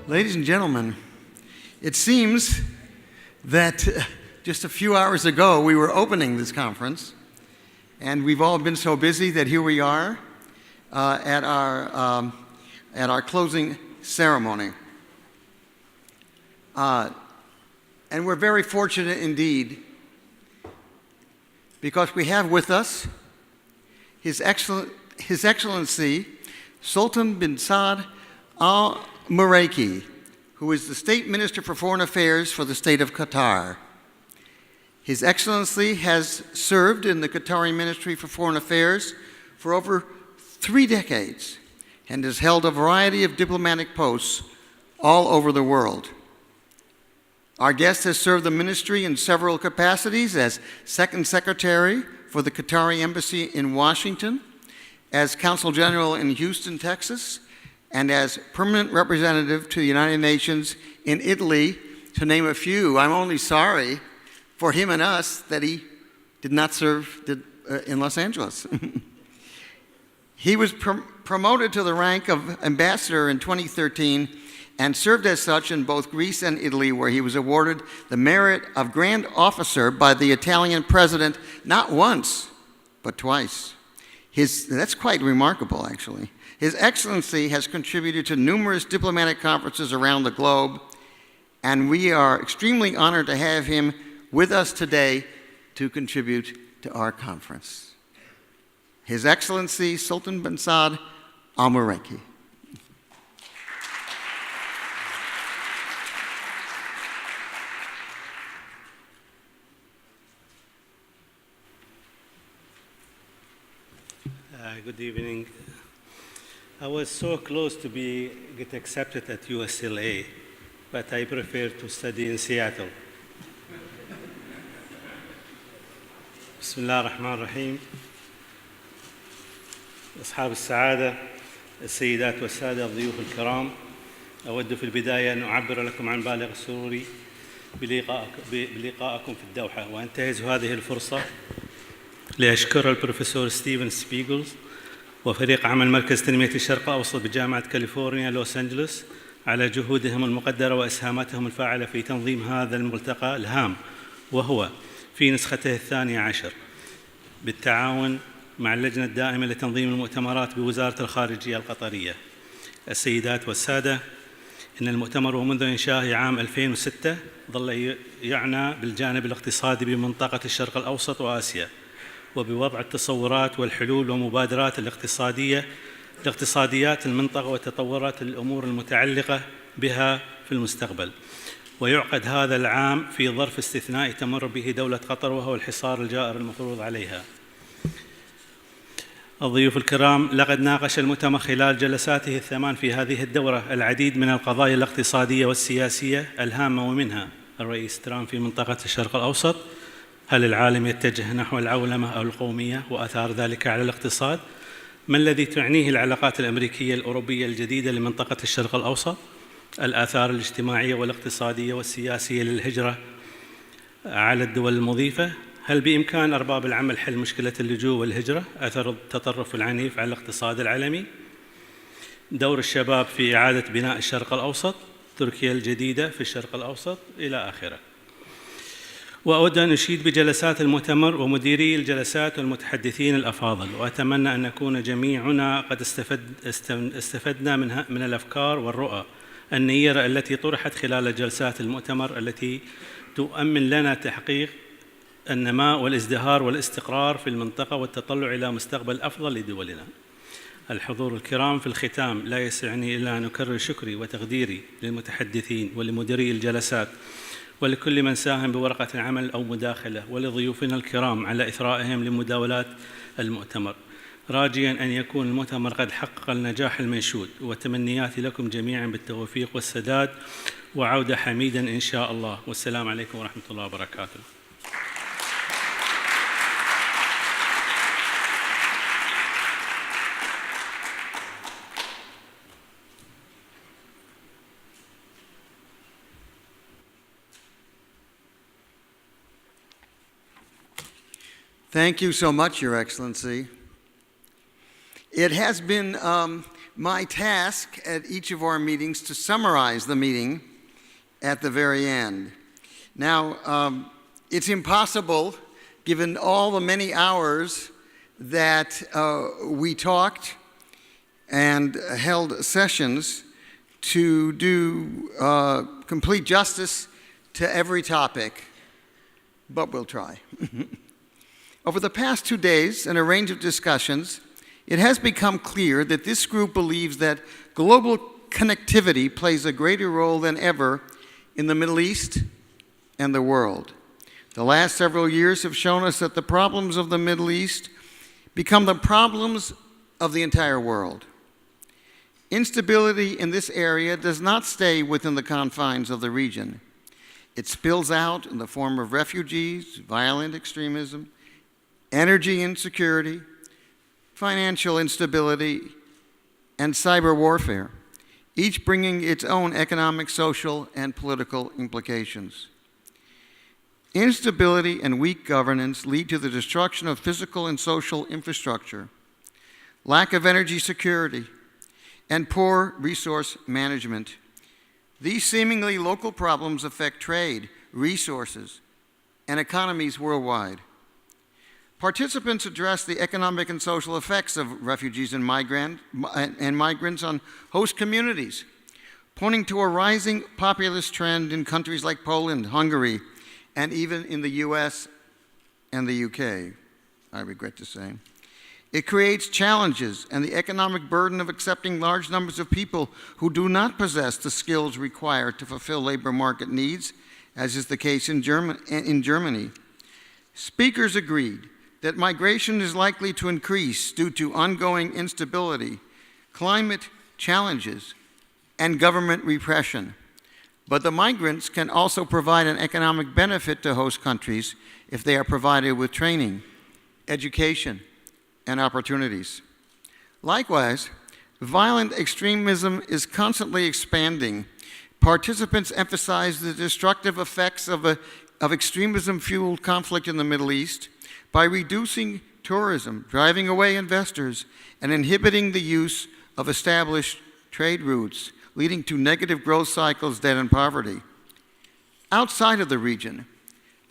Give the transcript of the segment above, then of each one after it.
Ladies and gentlemen, it seems that just a few hours ago we were opening this conference, and we've all been so busy that here we are at our closing ceremony. And we're very fortunate indeed, because we have with us His Excellency Sultan bin Saad Al Muraiki, who is the State Minister for Foreign Affairs for the State of Qatar. His Excellency has served in the Qatari Ministry for Foreign Affairs for over 3 decades and has held a variety of diplomatic posts all over the world. Our guest has served the ministry in several capacities as Second Secretary for the Qatari Embassy in Washington, as Consul General in Houston, Texas, and as permanent representative to the United Nations in Italy, to name a few. I'm only sorry for him and us that he did not serve in Los Angeles. He was promoted to the rank of ambassador in 2013 and served as such in both Greece and Italy, where he was awarded the merit of Grand Officer by the Italian president not once, but twice. That's quite remarkable, actually. His Excellency has contributed to numerous diplomatic conferences around the globe, and we are extremely honored to have him with us today to contribute to our conference. His Excellency Sultan bin Saad Al Muraiki. Good evening. I was so close to get accepted at USLA, but I prefer to study in Seattle. بسم الله الرحمن الرحيم. أصحاب السعادة، السيدات والسادة، الضيوف الكرام، أود في البداية أن أعبر لكم عن بالغ سروري بلقائكم في الدوحة، وأنتهز هذه الفرصة لأشكر البروفيسور ستيفن سبيغلز وفريق عمل مركز تنمية الشرق الأوسط بجامعة كاليفورنيا لوس أنجلوس على جهودهم المقدرة وإسهاماتهم الفاعلة في تنظيم هذا الملتقى الهام، وهو في نسخته 12 بالتعاون مع اللجنة الدائمة لتنظيم المؤتمرات بوزارة الخارجية القطرية. السيدات والسادة، إن المؤتمر ومنذ إنشائه عام 2006 ظل يعنى بالجانب الاقتصادي بمنطقة الشرق الأوسط وآسيا، وبوضع التصورات والحلول ومبادرات لاقتصاديات المنطقة وتطورات الأمور المتعلقة بها في المستقبل. ويعقد هذا العام في ظرف استثنائي تمر به دولة قطر، وهو الحصار الجائر المفروض عليها. الضيوف الكرام، لقد ناقش المؤتمر خلال جلساته الثمان في هذه الدورة العديد من القضايا الاقتصادية والسياسية الهامة، ومنها الرئيس ترامب في منطقة الشرق الأوسط، هل العالم يتجه نحو العولمة أو القومية وآثار ذلك على الاقتصاد؟ ما الذي تعنيه العلاقات الأمريكية الأوروبية الجديدة لمنطقة الشرق الأوسط؟ الآثار الاجتماعية والاقتصادية والسياسية للهجرة على الدول المضيفة؟ هل بإمكان أرباب العمل حل مشكلة اللجوء والهجرة؟ أثر التطرف العنيف على الاقتصاد العالمي؟ دور الشباب في إعادة بناء الشرق الأوسط؟ تركيا الجديدة في الشرق الأوسط؟ إلى آخره. وأود أن أشيد بجلسات المؤتمر ومديري الجلسات والمتحدثين الأفاضل، وأتمنى أن نكون جميعنا قد استفدنا من الأفكار والرؤى النيرة التي طرحت خلال جلسات المؤتمر، التي تؤمن لنا تحقيق النماء والازدهار والاستقرار في المنطقة والتطلع إلى مستقبل أفضل لدولنا. الحضور الكرام، في الختام لا يسعني إلا أن أكرر شكري وتقديري للمتحدثين ولمديري الجلسات ولكل من ساهم بورقة عمل أو مداخلة، ولضيوفنا الكرام على إثرائهم لمداولات المؤتمر، راجياً أن يكون المؤتمر قد حقق النجاح المنشود، وتمنياتي لكم جميعاً بالتوفيق والسداد وعودة حميداً إن شاء الله. والسلام عليكم ورحمة الله وبركاته. Thank you so much, Your Excellency. It has been my task at each of our meetings to summarize the meeting at the very end. Now, it's impossible, given all the many hours that we talked and held sessions, to do complete justice to every topic, but we'll try. Over the past 2 days, in a range of discussions, it has become clear that this group believes that global connectivity plays a greater role than ever in the Middle East and the world. The last several years have shown us that the problems of the Middle East become the problems of the entire world. Instability in this area does not stay within the confines of the region. It spills out in the form of refugees, violent extremism, energy insecurity, financial instability, and cyber warfare, each bringing its own economic, social, and political implications. Instability and weak governance lead to the destruction of physical and social infrastructure, lack of energy security, and poor resource management. These seemingly local problems affect trade, resources, and economies worldwide. Participants addressed the economic and social effects of refugees and migrants on host communities, pointing to a rising populist trend in countries like Poland, Hungary, and even in the US and the UK, I regret to say. It creates challenges and the economic burden of accepting large numbers of people who do not possess the skills required to fulfill labor market needs, as is the case in Germany. Speakers agreed that migration is likely to increase due to ongoing instability, climate challenges, and government repression. But the migrants can also provide an economic benefit to host countries if they are provided with training, education, and opportunities. Likewise, violent extremism is constantly expanding. Participants emphasize the destructive effects of extremism-fueled conflict in the Middle East by reducing tourism, driving away investors, and inhibiting the use of established trade routes, leading to negative growth cycles, debt, and poverty. Outside of the region,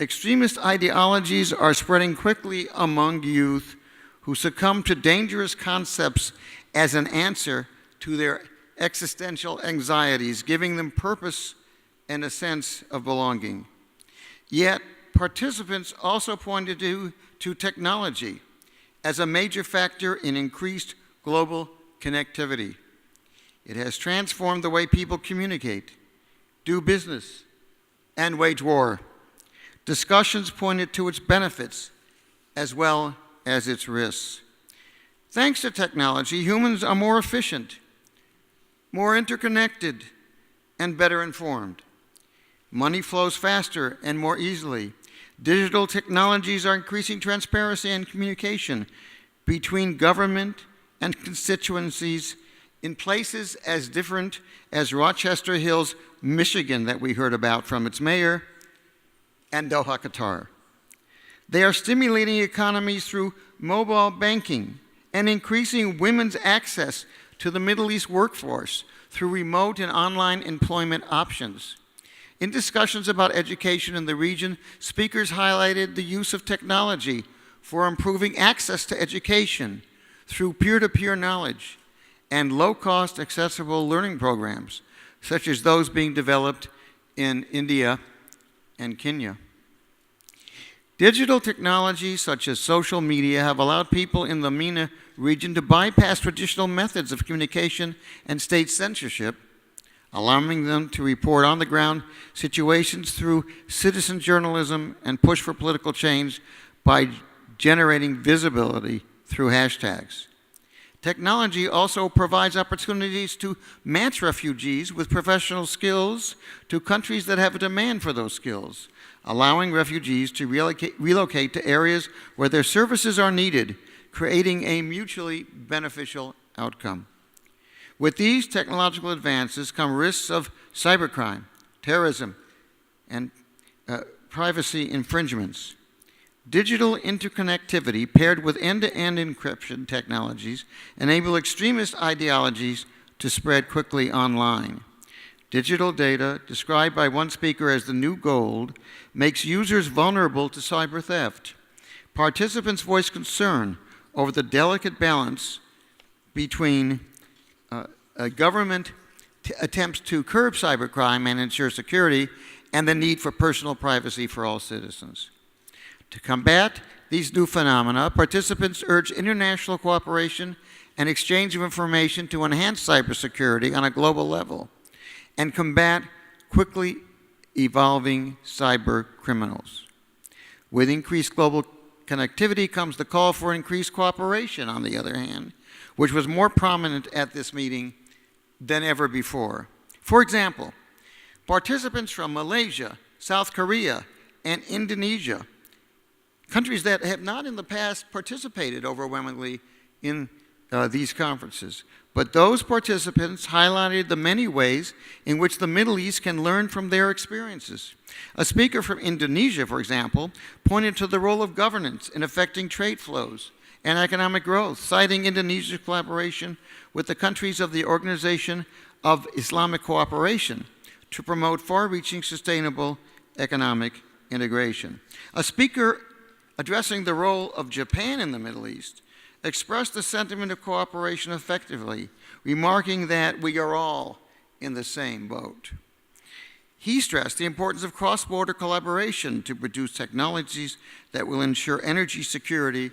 extremist ideologies are spreading quickly among youth who succumb to dangerous concepts as an answer to their existential anxieties, giving them purpose and a sense of belonging. Yet, participants also pointed to technology as a major factor in increased global connectivity. It has transformed the way people communicate, do business, and wage war. Discussions pointed to its benefits as well as its risks. Thanks to technology, humans are more efficient, more interconnected, and better informed. Money flows faster and more easily. Digital technologies are increasing transparency and communication between government and constituencies in places as different as Rochester Hills, Michigan, that we heard about from its mayor, and Doha, Qatar. They are stimulating economies through mobile banking and increasing women's access to the Middle East workforce through remote and online employment options. In discussions about education in the region, speakers highlighted the use of technology for improving access to education through peer-to-peer knowledge and low-cost, accessible learning programs, such as those being developed in India and Kenya. Digital technologies such as social media have allowed people in the MENA region to bypass traditional methods of communication and state censorship, allowing them to report on-the-ground situations through citizen journalism and push for political change by generating visibility through hashtags. Technology also provides opportunities to match refugees with professional skills to countries that have a demand for those skills, allowing refugees to relocate to areas where their services are needed, creating a mutually beneficial outcome. With these technological advances come risks of cybercrime, terrorism, and privacy infringements. Digital interconnectivity paired with end-to-end encryption technologies enable extremist ideologies to spread quickly online. Digital data, described by one speaker as the new gold, makes users vulnerable to cyber theft. Participants voice concern over the delicate balance between government attempts to curb cybercrime and ensure security and the need for personal privacy for all citizens. To combat these new phenomena, participants urge international cooperation and exchange of information to enhance cybersecurity on a global level and combat quickly evolving cyber criminals. With increased global connectivity comes the call for increased cooperation, on the other hand, which was more prominent at this meeting than ever before. For example, participants from Malaysia, South Korea, and Indonesia, countries that have not in the past participated overwhelmingly in these conferences. But those participants highlighted the many ways in which the Middle East can learn from their experiences. A speaker from Indonesia, for example, pointed to the role of governance in affecting trade flows and economic growth, citing Indonesia's collaboration with the countries of the Organization of Islamic Cooperation to promote far-reaching sustainable economic integration. A speaker addressing the role of Japan in the Middle East expressed the sentiment of cooperation effectively, remarking that we are all in the same boat. He stressed the importance of cross-border collaboration to produce technologies that will ensure energy security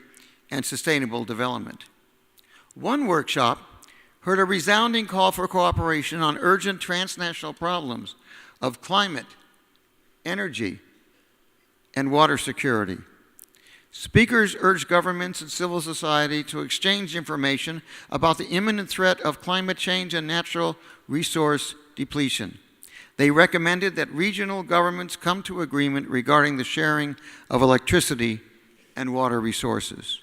and sustainable development. One workshop heard a resounding call for cooperation on urgent transnational problems of climate, energy, and water security. Speakers urged governments and civil society to exchange information about the imminent threat of climate change and natural resource depletion. They recommended that regional governments come to agreement regarding the sharing of electricity and water resources.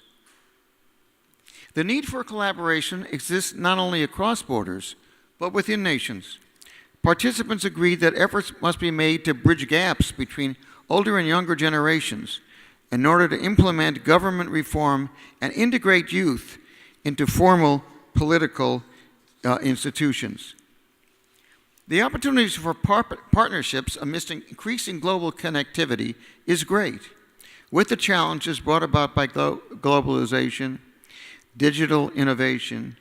The need for collaboration exists not only across borders, but within nations. Participants agreed that efforts must be made to bridge gaps between older and younger generations in order to implement government reform and integrate youth into formal political institutions. The opportunities for partnerships amidst increasing global connectivity is great, with the challenges brought about by globalization, digital innovation,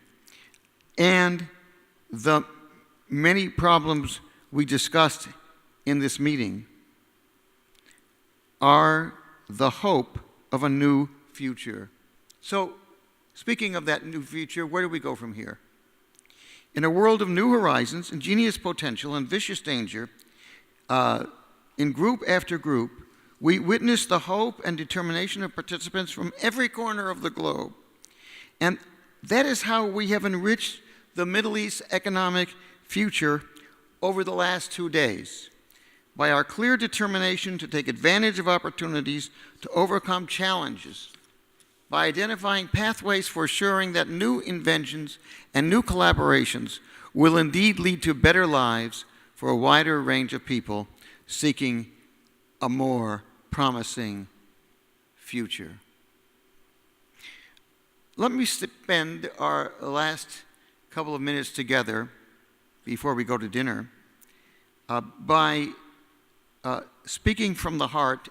and the many problems we discussed in this meeting are the hope of a new future. So, speaking of that new future, where do we go from here? In a world of new horizons, ingenious potential, and vicious danger, in group after group, we witness the hope and determination of participants from every corner of the globe. And that is how we have enriched the Middle East economic future over the last 2 days, by our clear determination to take advantage of opportunities to overcome challenges, by identifying pathways for assuring that new inventions and new collaborations will indeed lead to better lives for a wider range of people seeking a more promising future. Let me spend our last couple of minutes together before we go to dinner by speaking from the heart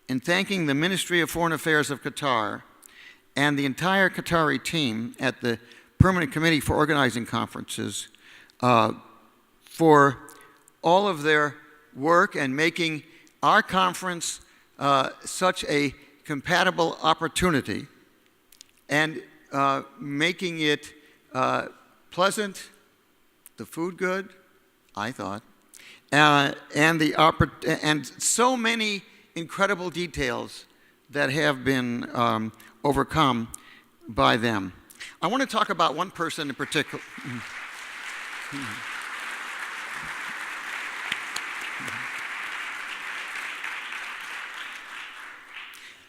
and thanking the Ministry of Foreign Affairs of Qatar and the entire Qatari team at the Permanent Committee for Organizing Conferences for all of their work and making our conference such a compatible opportunity and making it pleasant, the food good, I thought, and so many incredible details that have been overcome by them. I want to talk about one person in particular.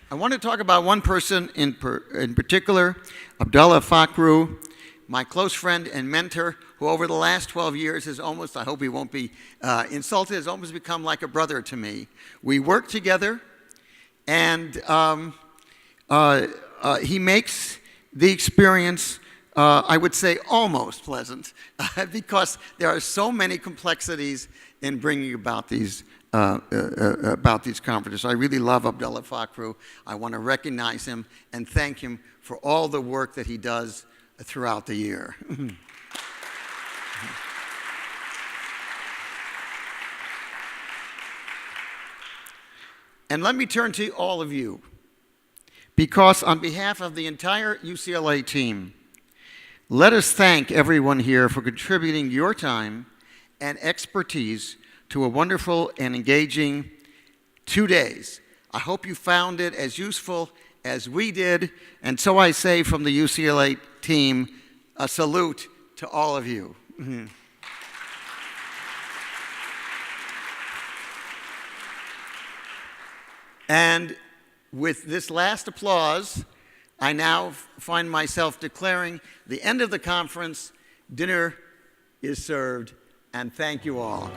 I want to talk about one person in particular, Abdullah Fakhru, my close friend and mentor, who over the last 12 years has almost, I hope he won't be insulted, has almost become like a brother to me. We worked together And he makes the experience, I would say, almost pleasant, because there are so many complexities in bringing about these conferences. I really love Abdullah Fakhru. I want to recognize him and thank him for all the work that he does throughout the year. And let me turn to all of you, because on behalf of the entire UCLA team, let us thank everyone here for contributing your time and expertise to a wonderful and engaging 2 days. I hope you found it as useful as we did, and so I say from the UCLA team, a salute to all of you. And with this last applause, I now find myself declaring the end of the conference. Dinner is served, and thank you all.